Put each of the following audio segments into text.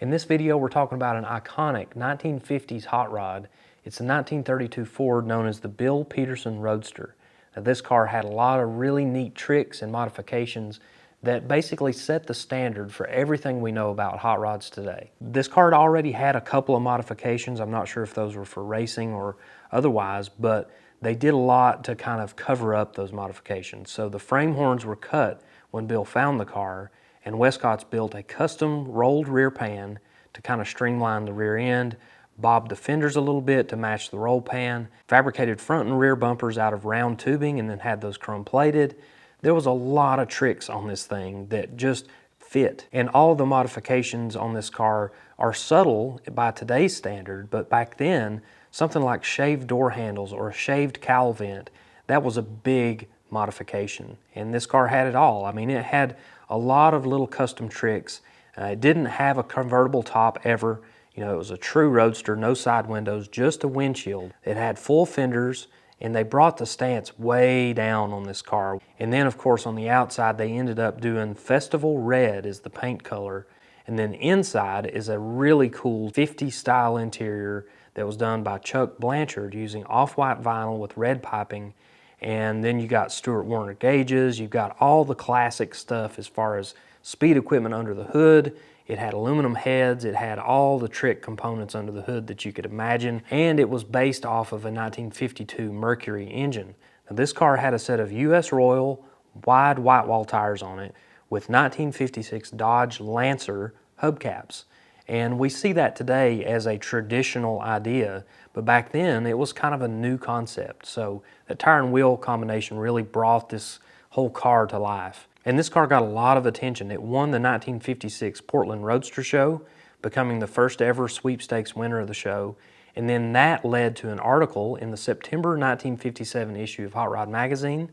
In this video, we're talking about an iconic 1950s hot rod. It's a 1932 Ford known as the Bill Peterson Roadster. Now, this car had a lot of really neat tricks and modifications that basically set the standard for everything we know about hot rods today. This car already had a couple of modifications. I'm not sure if those were for racing or otherwise, but they did a lot to kind of cover up those modifications. So the frame horns were cut when Bill found the car, and Westcott's built a custom rolled rear pan to kind of streamline the rear end, bobbed the fenders a little bit to match the roll pan, fabricated front and rear bumpers out of round tubing and then had those chrome plated. There was a lot of tricks on this thing that just fit. And all the modifications on this car are subtle by today's standard, but back then, something like shaved door handles or a shaved cowl vent, that was a big modification. And this car had it all. I mean, it had a lot of little custom tricks. It didn't have a convertible top ever. You know, it was a true roadster, no side windows, just a windshield. It had full fenders, and they brought the stance way down on this car. And then, of course, on the outside, they ended up doing Festival Red as the paint color. And then inside is a really cool 50s style interior that was done by Chuck Blanchard using off-white vinyl with red piping. And then you got Stuart Warner gauges. You've got all the classic stuff as far as speed equipment under the hood. It had aluminum heads. It had all the trick components under the hood that you could imagine. And it was based off of a 1952 Mercury engine. Now, this car had a set of US Royal wide whitewall tires on it with 1956 Dodge Lancer hubcaps. And we see that today as a traditional idea, but back then it was kind of a new concept. So that tire and wheel combination really brought this whole car to life. And this car got a lot of attention. It won the 1956 Portland Roadster Show, becoming the first ever sweepstakes winner of the show. And then that led to an article in the September 1957 issue of Hot Rod magazine.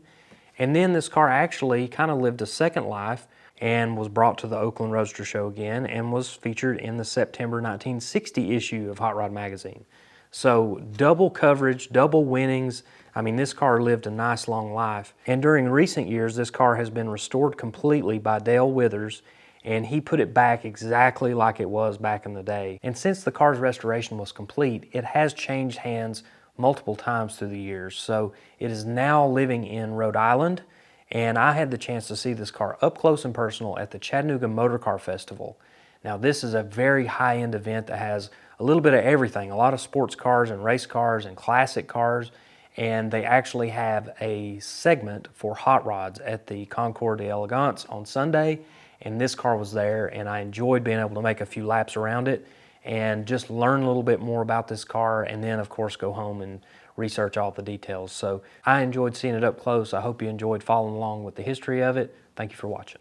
And then this car actually kind of lived a second life and was brought to the Oakland Roadster Show again and was featured in the September 1960 issue of Hot Rod magazine. So double coverage, double winnings. I mean, this car lived a nice long life. And during recent years, this car has been restored completely by Dale Withers, and he put it back exactly like it was back in the day. And since the car's restoration was complete, it has changed hands multiple times through the years. So it is now living in Rhode Island, and I had the chance to see this car up close and personal at the Chattanooga Motorcar Festival. Now, this is a very high-end event that has a little bit of everything, a lot of sports cars and race cars and classic cars, and they actually have a segment for hot rods at the Concours d'Elegance on Sunday, and this car was there, and I enjoyed being able to make a few laps around it and just learn a little bit more about this car, and then, of course, go home and research all the details. So I enjoyed seeing it up close. I hope you enjoyed following along with the history of it. Thank you for watching.